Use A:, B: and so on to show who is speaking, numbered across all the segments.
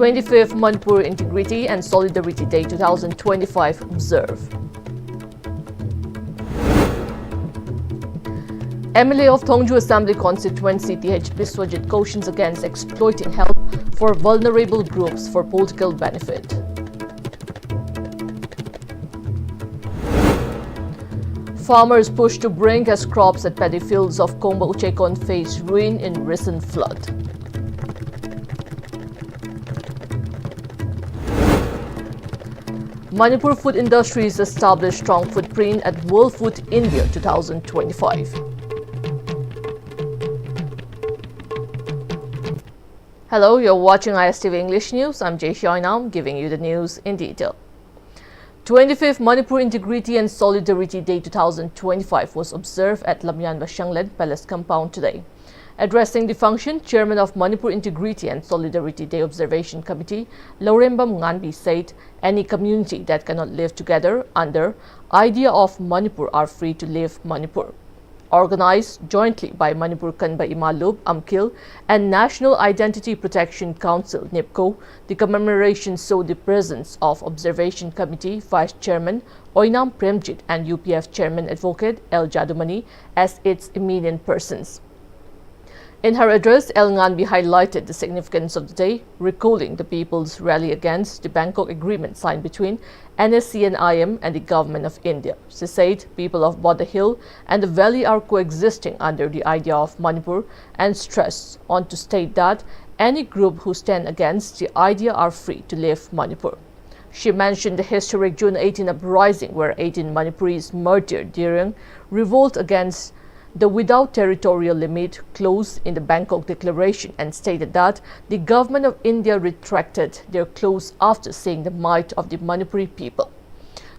A: 25th Manipur Integrity and Solidarity Day 2025 observed. MLA of Thongju Assembly Constituency TH Biswajit cautions against exploiting help for vulnerable groups for political benefit. Farmers pushed to brink as crops at paddy fields of Komba Uchekon face ruin in recent flood. Manipur food industries established strong footprint at World Food India 2025. Hello, you're watching ISTV English News. I'm Jay Xiaoinam giving you the news in detail. 25th Manipur Integrity and Solidarity Day 2025 was observed at Lamyan Vashanglen Palace Compound today. Addressing the function, Chairman of Manipur Integrity and Solidarity Day Observation Committee, Laurembam Nganbi said any community that cannot live together under idea of Manipur are free to live Manipur. Organized jointly by Manipur Kanba Imalub, Amkil and National Identity Protection Council, NIPCO, the commemoration saw the presence of Observation Committee Vice Chairman Oinam Premjit and UPF Chairman Advocate L. Jadumani as its eminent persons. In her address, El Nganbi highlighted the significance of the day, recalling the people's rally against the Bangkok Agreement signed between NSC and IM and the Government of India. She said people of Bodh Hill and the valley are coexisting under the idea of Manipur and stressed on to state that any group who stand against the idea are free to live Manipur. She mentioned the historic June 18 uprising where 18 Manipuris murdered during revolt against the without territorial limit clause in the Bangkok Declaration and stated that the Government of India retracted their clause after seeing the might of the Manipuri people.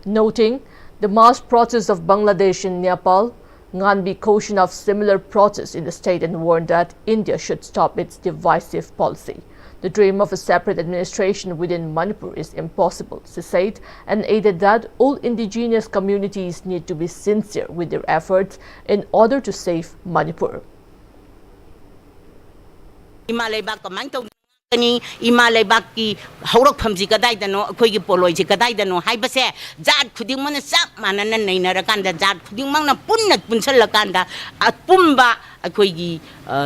A: Noting the mass protests of Bangladesh and Nepal, Nganbi cautioned of similar protests in the state and warned that India should stop its divisive policy. The dream of a separate administration within Manipur is impossible, she said, and added that all indigenous communities need to be sincere with their efforts in order to save Manipur.
B: Imalay Baki, Horok Pamsi Kadaidano, Kogi Poloji Kadaidano, Hypase, Zad Kudimana Sap, Manana Narakanda, Zad Kudimana Punat Punsalakanda, at Pumba, a Kogi,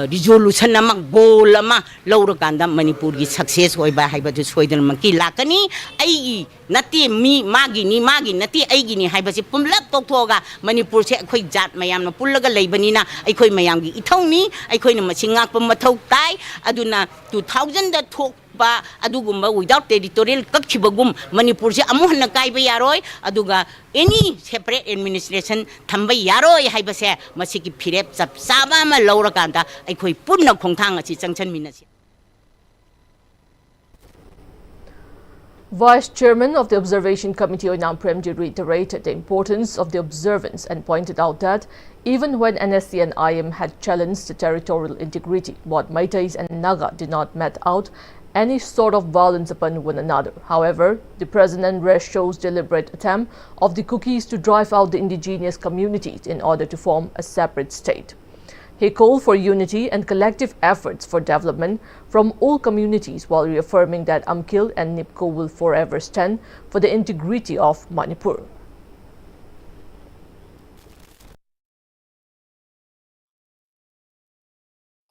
B: resolution among Bolama, Laurakanda, Manipuri success, or by Hyper Sweden Monkey Lakani, Aigi, Nati, me, Magi, ni Magi, Nati Aigini, Hypasi Pumlap Toga, Manipur, Quay Jat, Mayam, Pulaga Labanina, I Koi Mayangi, Itoni, I Koi Machinga Pumato Tai, Aduna 2000. Talk ba adugumba without territorial kakibagum Manipur se amuhna kaiba yaroi aduga any separate administration thamba yaroi haibase masiki phirep sab saba ma laurakanda aikoi punna khongthang achi changchan minasi.
A: Vice Chairman of the Observation Committee Oinam Premjit reiterated the importance of the observance and pointed out that even when NSC and IM had challenged the territorial integrity, both Meiteis and Naga did not met out any sort of violence upon one another. However, the President rest shows deliberate attempt of the Cookies to drive out the indigenous communities in order to form a separate state. He called for unity and collective efforts for development from all communities while reaffirming that Amkil and NIPCO will forever stand for the integrity of Manipur.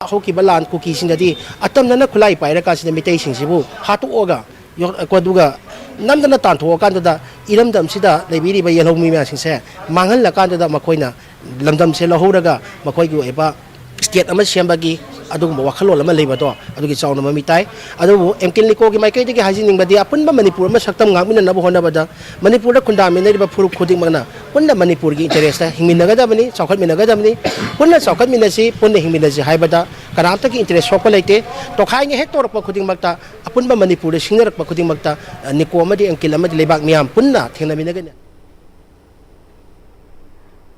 C: Hoki balan cookies in the day, Atam Nana Kulai by the Mitation Sibu, Hatu Oga, Quaduga, Nandana Tanto, Candida, Idam Dam Sida, the Bidi by Yellow Mimas, Mangan La Candida Macoina, Lamdam Sela Hodaga, Macoigu Eba, State Amashambagi, Adum Wakalo Lama Labador, Aduki Sound of Mamitai, Adu, Emkinliko, my Katie Hazing, but the Apun Manipur, Masakam Gamin and Nabahonabada, Manipur contaminated by Puru Kudimana, when the Manipur interest, Himinagadamani, Sokat Minagadamani, when the Sokat Minasi, Punda Himinazi Hibada, Karantaki interest Sokolate, Tokai Hector of Pakudim Makta, Apunba Manipur, Singer of Pakudim Makta, Nikomadi and Kilamati Lebak Miam, Punda, Tinaminagan.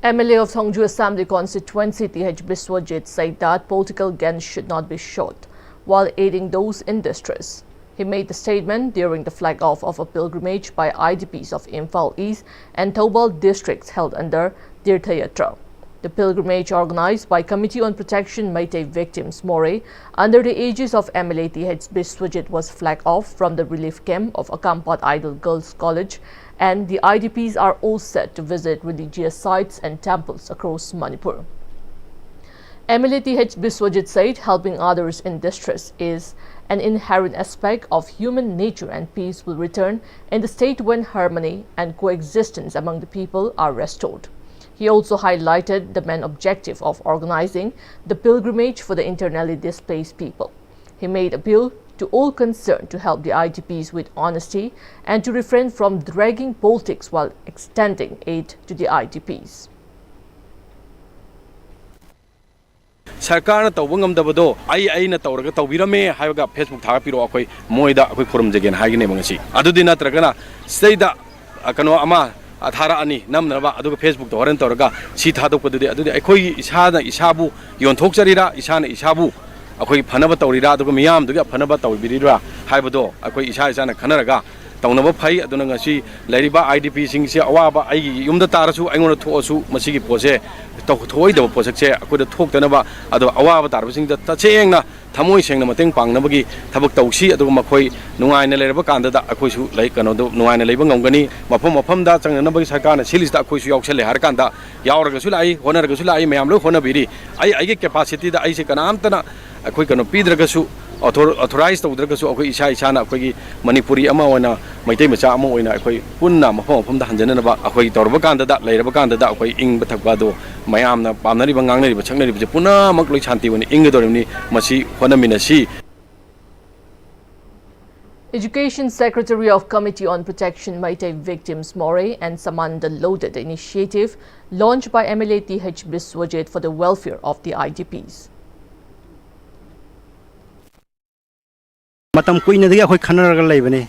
A: MLA of Thongju Assembly Constituency TH Biswajit said that political gains should not be short while aiding those in distress. He made the statement during the flag-off of a pilgrimage by IDPs of Imphal East and Thoubal districts held under Tirtha Yatra. The pilgrimage, organized by Committee on Protection Meitei Victims More under the aegis of Pm-Istv was flagged off from the relief camp of Akampat Idol Girls College, and the IDPs are all set to visit religious sites and temples across Manipur. Pm-Istv said helping others in distress is an inherent aspect of human nature, and peace will return in the state when harmony and coexistence among the people are restored. He also highlighted the main objective of organizing the pilgrimage for the internally displaced people. He made appeal to all concerned to help the IDPs with honesty and to refrain from dragging politics while extending aid to the IDPs.
D: Sarkar na tawang amdabado ay na tawraga tawbirame hayaga Facebook thagapiro akoy moida akoy khurumjagen haigine mangasi adudi natragana seida kano ama athara ani namnaba aduga Facebook to horen tawraga si thadokpadudi adudi akhoi isana isabu yonthokjarira isana isabu akhoi phanaba tawrira aduga miyam duga phanaba tawbirira haibado akhoi isana khanaraga tawnaba phai aduna ngasi lairiba IDP singse awaba ai yumda tarasu aingona thoasu masigi pose thoidaba posakse akoida thoktanaba ado awaba tarbasingda tachengna thamoi sengna mateng pangnabagi thabak tawsi aduga makhoi nungaina leiraba kandada akhoisu lai kano do nungaina leiba ngomgani mafam da changnabagi sarkarna silista akhoisu yauksale har kanda yauragasu lai honaragasu lai mayam lo honabiri ai capacity da ai se kanamtana akhoi kano pidragasu authorized tawdragasu akhoi isana akhoi manipuri ama wana maitei macha ama oina akhoi punna mafam da hanjanaba akhoi torba kandada leiraba kandada akhoi ingba thakba do mayamna pamnari bangangnari bachaknari bje puna makloi shanti wani ingdorni masi honaminasi.
A: Education Secretary of Committee on Protection Meitei Victims More and Samanda lauded the initiative launched by Pm-Istv for the welfare of the IDPs.
E: Matam kuina dagi akhoi khanaraga leibani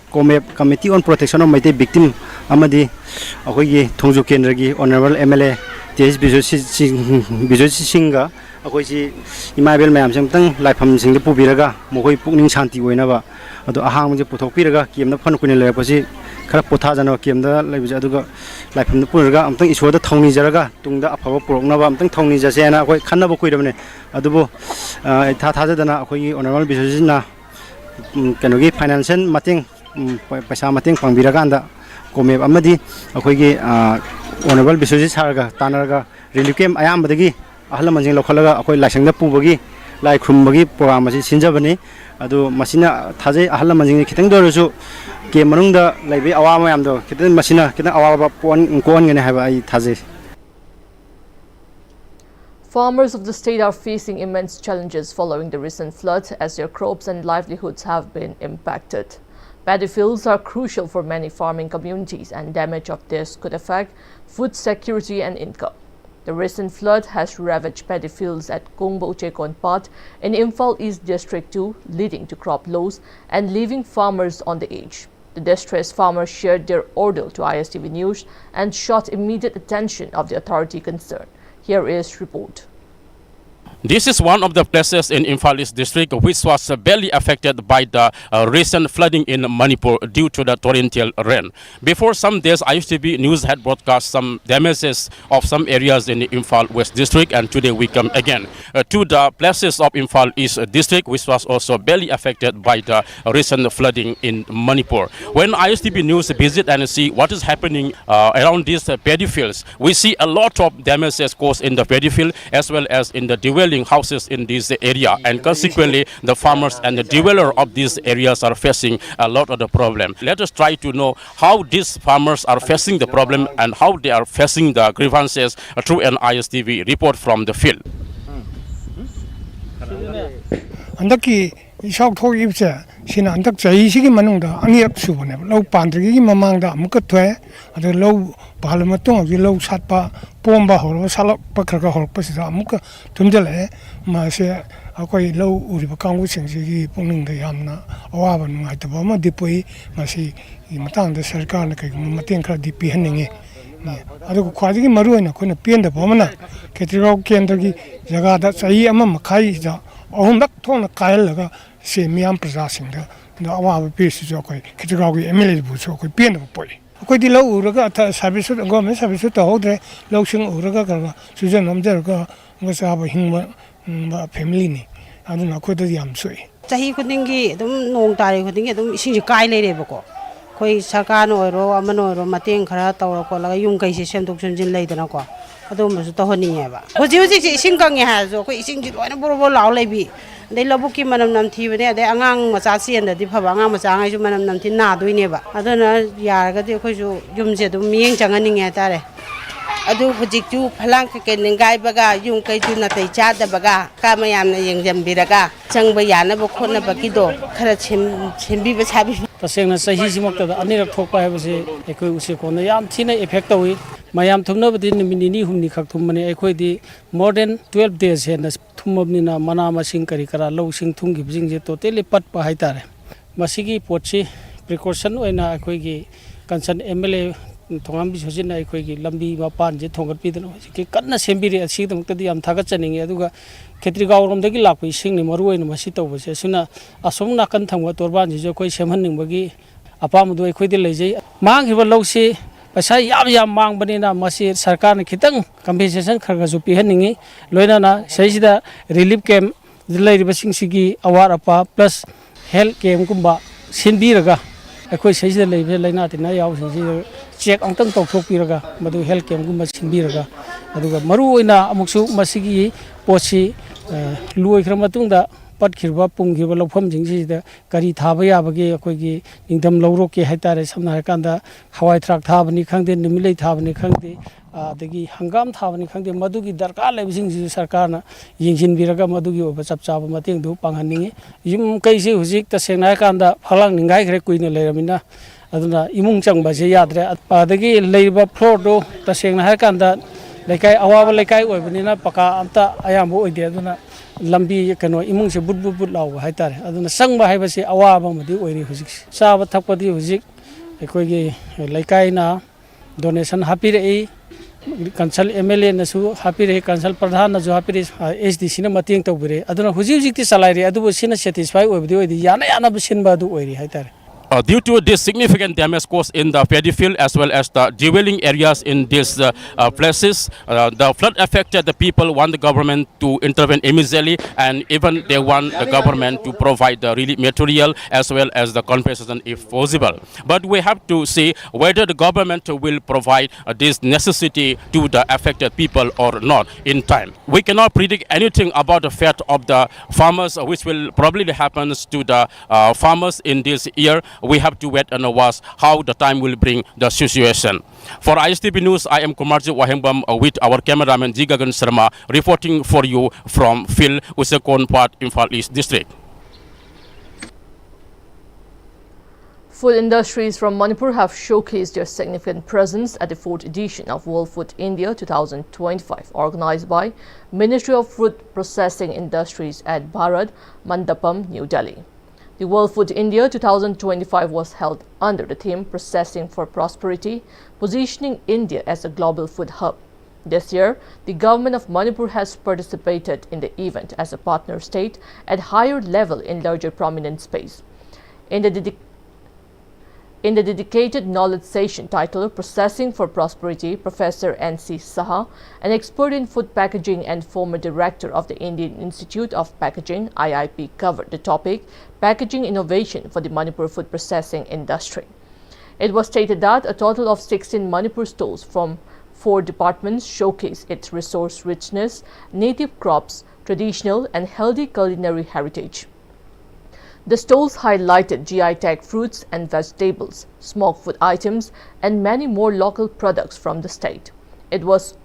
E: Committee on Protection of Meitei Victim amadi akhoi thongju kendragi honorable MLA TS Bijoj Singha akhoi si imabel mayam samtang laifam singde pubiraga mohoi pukning shanti oinaba ado ahang je puthokpiraga kiamna phan kuina leipasi khara potha jana kiamda leibja aduga laifam puraga amtang isoda thongni jaraga tungda afaba puroknaba amtang thongni jasena akhoi khannaba kuirabne adubo tha jadana akhoi honorable Bijoj na kanogi financial mating paisa mating pangbiraganda komeb amadi akhoi honorable Bijoj sarga tanarga relief camp ayambadagi ahla manjing lokhalaga akhoi laisangda pubagi lai khrumbagi program asi sinjabani adu masina thajai ahla manjing khitang dorosu ke manungda laibe awama yamdo khitang masina khitang awaba pon ngene haba ai thajai.
A: Farmers of the state are facing immense challenges following the recent floods as their crops and livelihoods have been impacted. Paddy fields are crucial for many farming communities, and damage of this could affect food security and income. The recent flood has ravaged paddy fields at Kongbo Chekon Part in Imphal East District 2, leading to crop loss and leaving farmers on the edge. The distressed farmers shared their ordeal to ISTV News and sought immediate attention of the authority concerned. Here is report.
F: This is one of the places in Imphal East District which was badly affected by the recent flooding in Manipur due to the torrential rain. Before some days, ISTV News had broadcast some damages of some areas in the Imphal West District, and today we come again to the places of Imphal East District which was also badly affected by the recent flooding in Manipur. When ISTV News visit and see what is happening around these paddy fields, we see a lot of damages caused in the paddy field as well as in the dwelling houses in this area, and consequently the farmers and the developer of these areas are facing a lot of the problem. Let us try to know how these farmers are facing the problem and how they are facing the grievances through an ISTV report from the field.
G: Ishak thok ibse sina antak chai sigi manungda angirak subone lo pandrigi mamangda amuk thwe adu lo balmatung agi lo satpa pomba hor salak pakraka hor pasida amuk tumjale ma se akoi lo uriba kanggu singsi pungning da yamna awaba nungai taba ma dipoi ma si matang da sarkar na kai mateng kra di pihaninge adu khwadi gi maru na khona pian da bomana ketirau kendra gi jaga da chai ama makhai ja ohundak thona kail laga se miam praja singda da awa pe si jo koi kitrau gi MLA bu so koi pian da poi ꯑꯩꯈꯣꯏꯗꯤ ꯂꯧ ꯎꯔꯒ ꯁꯥꯔꯚꯤꯁꯁꯨ government ꯁꯥꯔꯚꯤꯁꯁꯨ ꯇꯧꯍꯧꯗ꯭ꯔꯦ ꯂꯧꯁꯤꯡ ꯎꯔꯒ ꯀꯩꯅꯣ ꯁꯨꯖ ꯅꯣꯝꯖꯔꯒ ꯆꯥꯕ ꯍꯤꯡꯕ ꯐꯦꯃꯤꯂꯤꯅꯤ ꯑꯗꯨꯅ ꯑꯩꯈꯣꯏꯗꯗꯤ ꯌꯥꯝ ꯁꯣꯛꯏ
H: ꯆꯍꯤ ꯈꯨꯗꯤꯡꯒꯤ ꯑꯗꯨꯝ ꯅꯣꯡ ꯇꯥꯔꯤ ꯈꯨꯗꯤꯡꯒꯤ ꯑꯗꯨꯝ ꯏꯁꯤꯡꯁꯦ ꯀꯥꯏ ꯂꯩꯔꯦꯕꯀꯣ ꯑꯩꯈꯣꯏ ꯁꯔꯀꯥꯔꯅ ꯑꯣꯏꯔꯣ ꯑꯃꯅ ꯑꯣꯏꯔꯣ ꯃꯇꯦꯡ ꯈꯔ ꯇꯧꯔ ꯈꯣꯠꯂꯒ ꯌꯨꯝ ꯀꯩꯁꯦ ꯁꯦꯝꯗꯣꯛ ꯁꯦꯝꯖꯤन ꯂꯩꯗꯅꯀꯣ ꯑꯗꯨꯒꯨꯝꯕꯁꯨ ꯇꯧꯍꯟꯅꯤꯡꯉꯦꯕ ꯍꯧꯖꯤꯛꯁꯦ ꯏꯁꯤꯡ ꯀꯪꯉꯦ ꯍꯥꯏꯔꯁꯨ ꯑꯩꯈꯣꯏ ꯏꯁꯤꯡꯁꯤ ꯂꯣꯏꯅ ꯕꯣꯔꯣ ꯕꯣꯔꯣ ꯂꯥꯎ ꯂꯩꯕꯤ ꯑꯗꯩ ꯂꯧꯕꯨꯛꯀꯤ ꯃꯅꯝ ꯅꯝꯊꯤꯕꯅꯦ ꯑꯗꯩ ꯑꯉꯥꯡ ꯃꯆꯥ ꯆꯦꯟꯗꯗꯤ ꯐꯕ ꯑꯉꯥꯡ ꯃꯆꯥꯉꯩꯁꯨ ꯃꯅꯝ ꯅꯝꯊꯤ ꯅꯥꯗꯣꯏꯅꯦꯕ ꯑꯗꯨꯅ ꯌꯥꯔꯒꯗꯤ ꯑꯩꯈꯣꯏꯁꯨ ꯌꯨꯝꯁꯦ ꯑꯗꯨꯝ ꯃꯤꯠꯌꯦꯡ ꯆꯪꯍꯟꯅꯤꯡꯉꯦ ꯍꯥꯏꯇꯥꯔꯦ
B: ꯑꯗꯨ ꯍꯧꯖꯤꯛꯁꯨ ꯐꯂꯥꯡ ꯀꯩꯀꯩ ꯅꯤꯡꯒꯥꯏꯕꯒ ꯌꯨꯝ ꯀꯩꯁꯨ ꯅꯥꯇꯩ ꯆꯥꯗꯕꯒ ꯀꯥ ꯃꯌꯥꯝꯅ ꯌꯦꯡꯁꯤꯟꯕꯤꯔꯒ ꯆꯪꯕ ꯌꯥꯅꯕ ꯈꯣꯠꯅꯕꯒꯤꯗꯣ ꯈꯔ ꯁꯦꯝꯕꯤꯕ ꯁꯥꯕꯤꯕ
I: तसेंना सहीसिमक्तदा अनिरक थोकपा हैबसे एकोइ उसेकोना याम थिना इफेक्ट तौई मयाम थुमनबदि निमिट निनी हुमनी खक थुमने एकोइदि मोर देन 12 डेज हेना थुमबनिना मना मसिंग करी करा लौसिंग थुमगिबजिंग जे टोटली पटपा हाइतारे मसिगी पोटसी प्रिकॉशन ओइना एकोइगी कंसर्न एमएलए थोंगाम बिसोजिना एकोइगी लंबी मपान जे थोंगटपिदन कि कन्ना सेंबिरे असिदमक्तदि याम थागतचनिंगे अदुगा खेत्रीगावरोमदगी लाक्पा इसिंगनि मरु ओइना मसि तौबसे सुना असोम नाकन थंगवा तोरबान जिजो कोइ सेमहन्निंगबगी अपामदो एकोइदि लेजै मांगिबा लौसि पैसा याम मांगबनिना मसि सरकारना खितंग कंपेंसेशन खरगजु पिहन्निंगी लोइनाना सहिदा रिलीफ कैम्प लैरिबसिंगसिगी अवार अपा प्लस हेल्थ कैम्प कुंबा सिनबिरगा अखोइ सहिदा लैबे लैना तिना यावसिंगसि चेक अंतंग तौथोकपिरगा मदु हेल्थ कैम्प कुंबा सिनबिरगा अदुगा मरु ओइना अमुकसु मसिगी पोछि लुइख्र मतुंगदा पटखिरबा पुंगिबा लौफमजिंगसिदा करी थाबा याबगे अखोइगी निंगदम लौरोके हाइतारे समना हाइकांदा हवाई थ्राक थाबनी खंगदे निमिलै थाबनी खंगदे अदगी हंगाम थाबनी खंगदे मदुगी दरकार लेबसिंगसि सरकारना यिंजिनबिरगा मदुगी ओबा चपचाबा मतेंगदु पांगहनिंगे युम कैसे हुजिक तसेंना हाइकांदा फलांग निंगाइख्रे कुइना लेरमिना अदुना इमुंग चंगबासे याद्रे अदगी लेबा फ्लोरदो तसेंना हाइकांदा लेकाय अवाबा लेकाय ओइबनिना पका अमता अयामबो ओइदे अदुना लंबी कनो इमुंग से बुट बुट बुट लाव हाइतारे अदुना संगबा हाइबसे अवाबा मदि ओइरि हुजिक चाबा थकपदि हुजिक एकोइगे लेकायना डोनेशन हापिरई कंसल एमएलए नसु हापिरे कंसल प्रधान नसु हापिरे एसडीसी न मतेंग तौबिरे अदुना हुजि हुजिकति चलाइरे अदुबो सिना सेटिस्फाई ओइबदि ओइदि याना याना बसिनबा अदु ओइरि हाइतारे
F: Due to this significant damage caused in the paddy field as well as the dwelling areas in these places, the flood affected the people want the government to intervene immediately, and even they want the government to provide the relief material as well as the compensation if possible. But we have to see whether the government will provide this necessity to the affected people or not in time. We cannot predict anything about the fate of the farmers, which will probably happen to the farmers in this year. We have to wait and watch how the time will bring the situation. For ISTV News, I am Kumarji Wahengbam with our cameraman Jigagan Sharma reporting for you from Phil Usekon Part, Imphal East District.
A: Food industries from Manipur have showcased their significant presence at the 4th edition of World Food India 2025, organized by Ministry of Food Processing Industries at Bharat Mandapam, New Delhi. The World Food India 2025 was held under the theme Processing for Prosperity, positioning India as a global food hub. This year, the government of Manipur has participated in the event as a partner state at higher level in larger prominent space. In the dedicated knowledge session titled Processing for Prosperity, Professor N.C. Saha, an expert in food packaging and former director of the Indian Institute of Packaging (IIP), covered the topic Packaging Innovation for the Manipur Food Processing Industry. It was stated that a total of 16 Manipur stalls from 4 departments showcase its resource richness, native crops, traditional and healthy culinary heritage. The stalls highlighted GI tag fruits and vegetables, smoked food items, and many more local products from the state. It was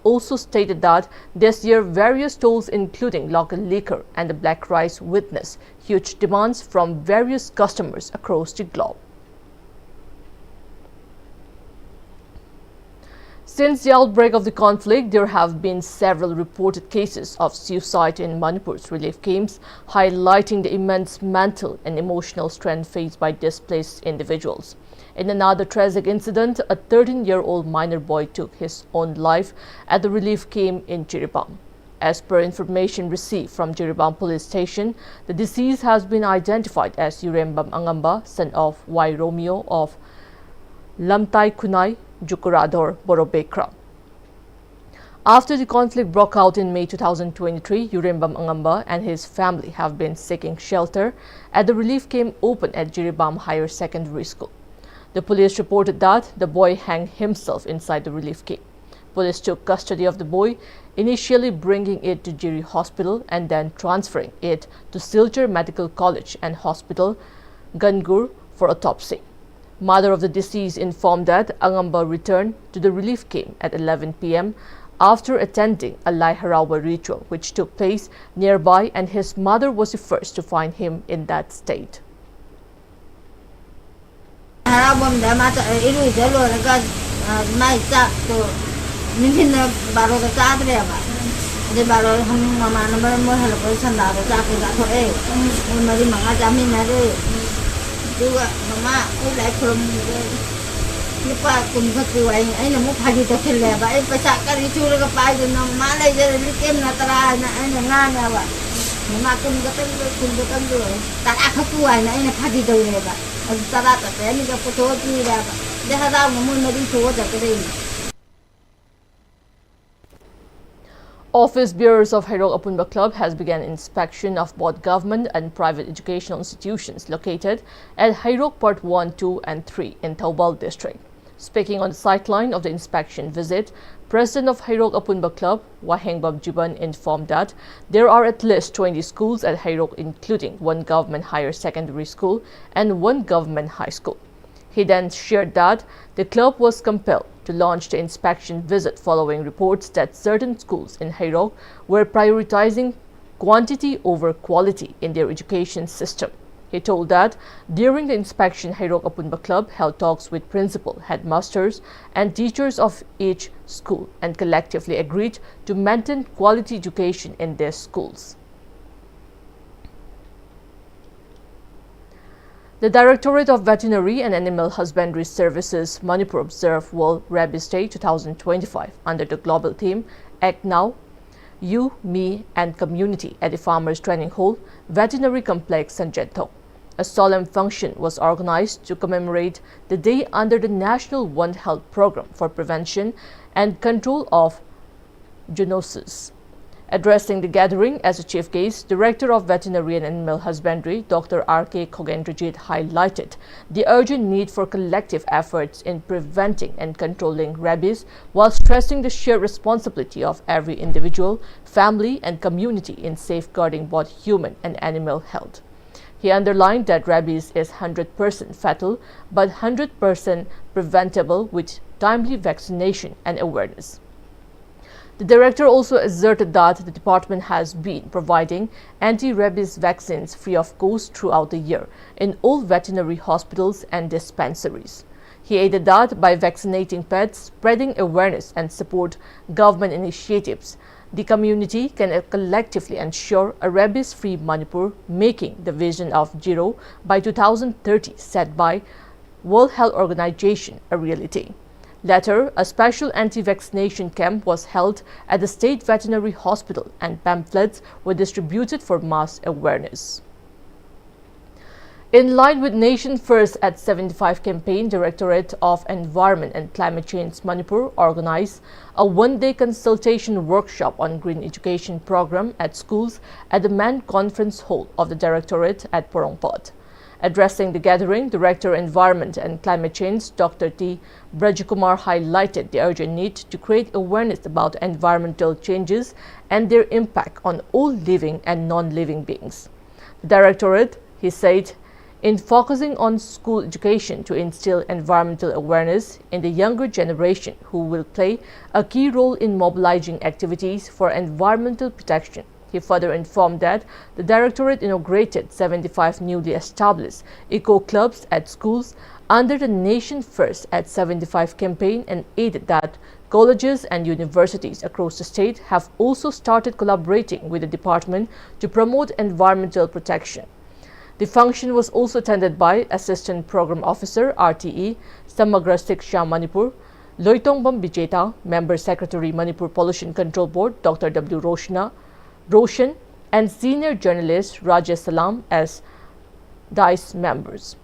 A: also stated that this year various stalls including local liquor and the black rice witnessed huge demands from various customers across the globe. Since the outbreak of the conflict, there have been several reported cases of suicide in Manipur's relief camps, highlighting the immense mental and emotional strain faced by displaced individuals. In another tragic incident, a 13-year-old minor boy took his own life at the relief camp in Jiribam. As per information received from Jiribam police station, the deceased has been identified as Yurembam Angamba, son of Y. Romeo of Lamtai Kunai, Jukurador, Borobekra. After the conflict broke out in May 2023, Yurimbam Angamba and his family have been seeking shelter at the relief camp open at Jiribam Higher Secondary School. The police reported that the boy hanged himself inside the relief camp. Police took custody of the boy, initially bringing it to Jiri Hospital and then transferring it to Silchar Medical College and Hospital, Gangur, for autopsy. Mother of the deceased informed that Angamba returned to the relief camp at 11 p.m. after attending a Lai Harawa ritual which took place nearby, and his mother was the first to find him in that state. Office Bearers of Hairok Apunba Club has begun inspection of both government and private educational institutions located at Hairok Part 1, 2 and 3 in Taubal District. Speaking on the sideline of the inspection visit, President of Hairok Apunba Club, Wahengbab Jiban, informed that there are at least 20 schools at Hairok, including one government higher secondary school and one government high school. He then shared that the club was compelled to launch the inspection visit following reports that certain schools in Hairok were prioritizing quantity over quality in their education system. He told that during the inspection, Hairok Apunba Club held talks with principal, headmasters and teachers of each school and collectively agreed to maintain quality education in their schools. The Directorate of Veterinary and Animal Husbandry Services Manipur observed World Rabies Day 2025 under the global theme Act Now, You, Me and Community at the Farmers Training Hall, Veterinary Complex, Sanjento. A solemn function was organized to commemorate the day under the National One Health Program for Prevention and Control of Zoonosis. Addressing the gathering as a chief guest, Director of Veterinary and Animal Husbandry, Dr. R.K. Khogendrajit, highlighted the urgent need for collective efforts in preventing and controlling rabies, while stressing the shared responsibility of every individual, family and community in safeguarding both human and animal health. He underlined that rabies is 100% fatal but 100% preventable with timely vaccination and awareness. The director also asserted that the department has been providing anti-rabies vaccines free of cost throughout the year in all veterinary hospitals and dispensaries. He added that by vaccinating pets, spreading awareness and support government initiatives, the community can collectively ensure a rabies-free Manipur, making the vision of zero by 2030 set by World Health Organization a reality. Later, a special anti-vaccination camp was held at the State Veterinary Hospital and pamphlets were distributed for mass awareness. In line with Nation First at 75 campaign, Directorate of Environment and Climate Change Manipur organized a one-day consultation workshop on green education program at schools at the main conference hall of the Directorate at Porongpot. Addressing the gathering, Director Environment and Climate Change Dr. T. Brajakumar highlighted the urgent need to create awareness about environmental changes and their impact on all living and non-living beings. The Directorate, he said, in focusing on school education to instill environmental awareness in the younger generation who will play a key role in mobilizing activities for environmental protection. He further informed that the Directorate inaugurated 75 newly established eco-clubs at schools under the Nation First at 75 campaign and added that colleges and universities across the state have also started collaborating with the department to promote environmental protection. The function was also attended by Assistant Program Officer RTE Samagra Siksha Manipur, Loitongbam Bijeta, Member Secretary Manipur Pollution Control Board Dr. W. Roshan and senior journalist Rajesh Salam as DICE members.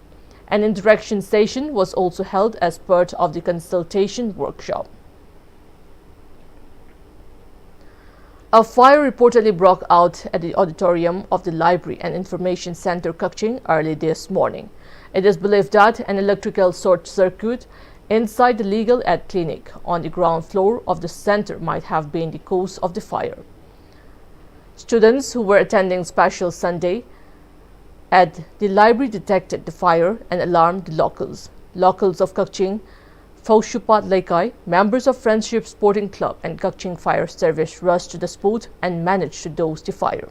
A: An interaction session was also held as part of the consultation workshop. A fire reportedly broke out at the auditorium of the Library and Information Center Kaching early this morning. It is believed that an electrical short circuit inside the legal aid clinic on the ground floor of the center might have been the cause of the fire. Students who were attending Special Sunday at the library detected the fire and alarmed the locals. Locals of Kaching, Faushupat Laikai, members of Friendship Sporting Club and Kaching Fire Service rushed to the spot and managed to douse the fire.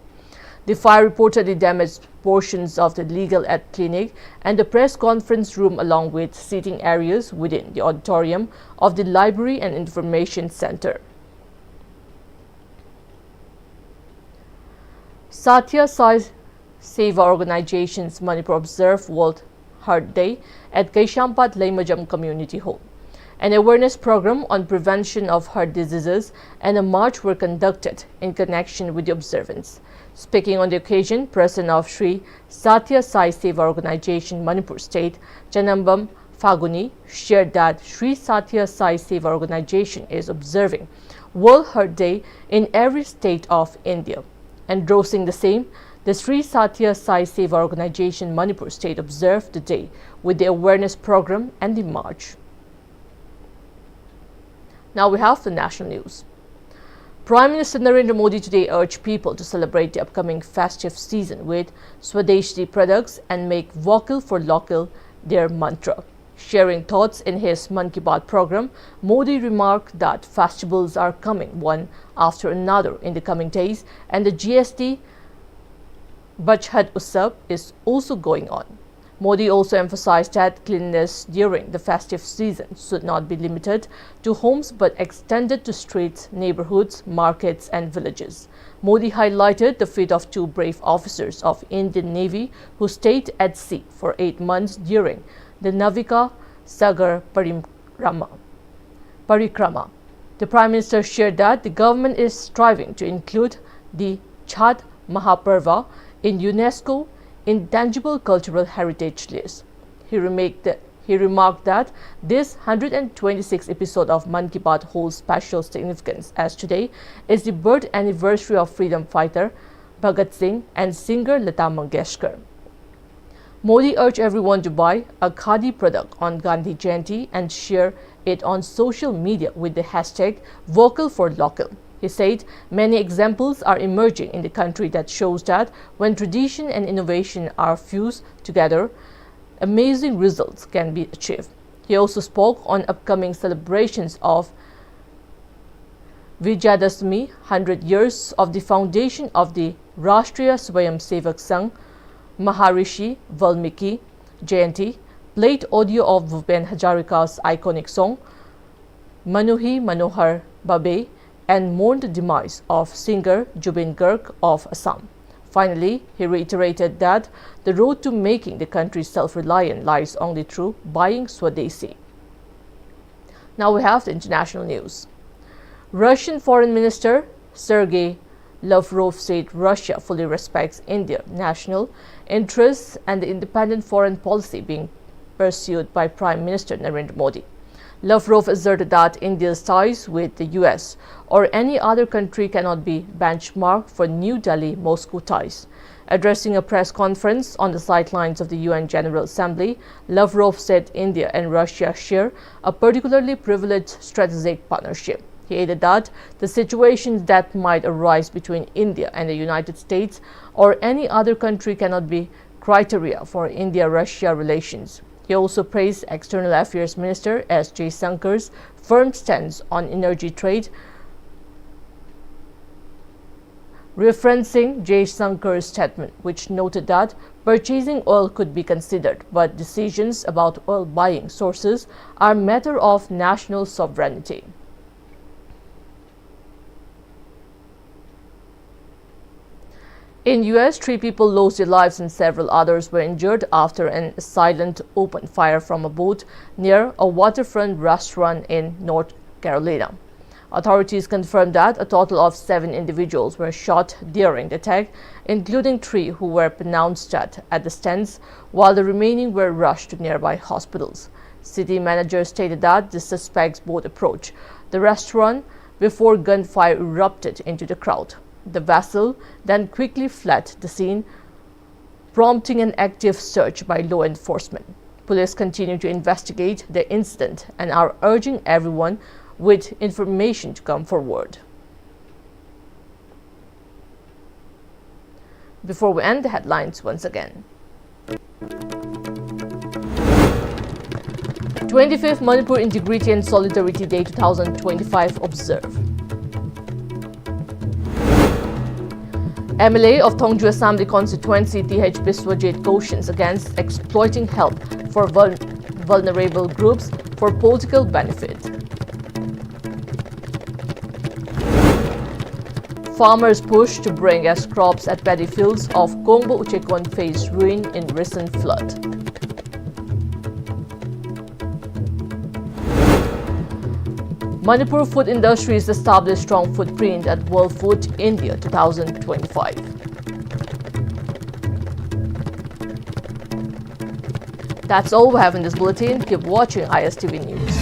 A: The fire reportedly damaged portions of the legal aid clinic and the press conference room along with seating areas within the auditorium of the Library and Information Center. Satya Sai Seva Organization's Manipur observed World Heart Day at Kaishampat Laimajam Community Hall. An awareness program on prevention of heart diseases and a march were conducted in connection with the observance. Speaking on the occasion, President of Sri Satya Sai Seva Organization Manipur State, Janambam Faguni, shared that Sri Satya Sai Seva Organization is observing World Heart Day in every state of India. Endorsing the same, the Sri Satya Sai Seva Organization Manipur State observed the day with the awareness program and the march. Now we have the national news. Prime Minister Narendra Modi today urged people to celebrate the upcoming festive season with Swadeshi products and make vocal for local their mantra. Sharing thoughts in his Mann Ki Baat program, Modi remarked that festivals are coming one after another in the coming days and the GST Bachhat Utsav is also going on. Modi also emphasized that cleanliness during the festive season should not be limited to homes but extended to streets, neighborhoods, markets and villages. Modi highlighted the feat of two brave officers of Indian Navy who stayed at sea for 8 months during the Navika Sagar Parikrama. The Prime Minister shared that the government is striving to include the Chhat Mahaparva in UNESCO Intangible Cultural Heritage List. He remarked that this 126th episode of Mann Ki Baat holds special significance as today is the birth anniversary of freedom fighter Bhagat Singh and singer Lata Mangeshkar. Modi urged everyone to buy a khadi product on Gandhi Jayanti and share it on social media with the hashtag Vocal for Local. He said many examples are emerging in the country that shows that when tradition and innovation are fused together, amazing results can be achieved. He also spoke on upcoming celebrations of Vijayadashmi, 100 years of the foundation of the Rashtriya Swayamsevak Sangh, Maharishi Valmiki Jayanti, played audio of Bhupen Hazarika's iconic song Manuhi Manohar Babe, and mourned the demise of singer Jubin Garg of Assam. Finally, he reiterated that the road to making the country self-reliant lies only through buying Swadeshi. Now we have the international news. Russian Foreign Minister Sergei Lavrov said Russia fully respects India's national interests and the independent foreign policy being pursued by Prime Minister Narendra Modi. Lavrov asserted that India's ties with the US or any other country cannot be benchmark for New Delhi-Moscow ties. Addressing a press conference on the sidelines of the UN General Assembly, Lavrov said India and Russia share a particularly privileged strategic partnership. He added that the situations that might arise between India and the United States or any other country cannot be criteria for India-Russia relations. He also praised External Affairs Minister S. Jaisankar's firm stance on energy trade, referencing Jaisankar's statement, which noted that purchasing oil could be considered, but decisions about oil buying sources are a matter of national sovereignty. In US, 3 people lost their lives and several others were injured after an assailant opened fire from a boat near a waterfront restaurant in North Carolina. Authorities confirmed that a total of 7 individuals were shot during the attack, including 3 who were pronounced dead at the stands, while the remaining were rushed to nearby hospitals. City manager stated that the suspects both approached the restaurant before gunfire erupted into the crowd. The vessel then quickly fled the scene, prompting an active search by law enforcement. Police continue to investigate the incident and are urging everyone with information to come forward. Before we end, the headlines once again. 25th Manipur Integrity and Solidarity Day 2025 observed. MLA of Thongju Assembly Constituency Pm-Istv cautions against exploiting help for vulnerable groups for political benefit. Farmers push to bring as crops at paddy fields of Kongbo Uchekon faced ruin in recent flood. Manipur food industries established strong footprint at World Food India 2025. That's all we have in this bulletin. Keep watching ISTV News.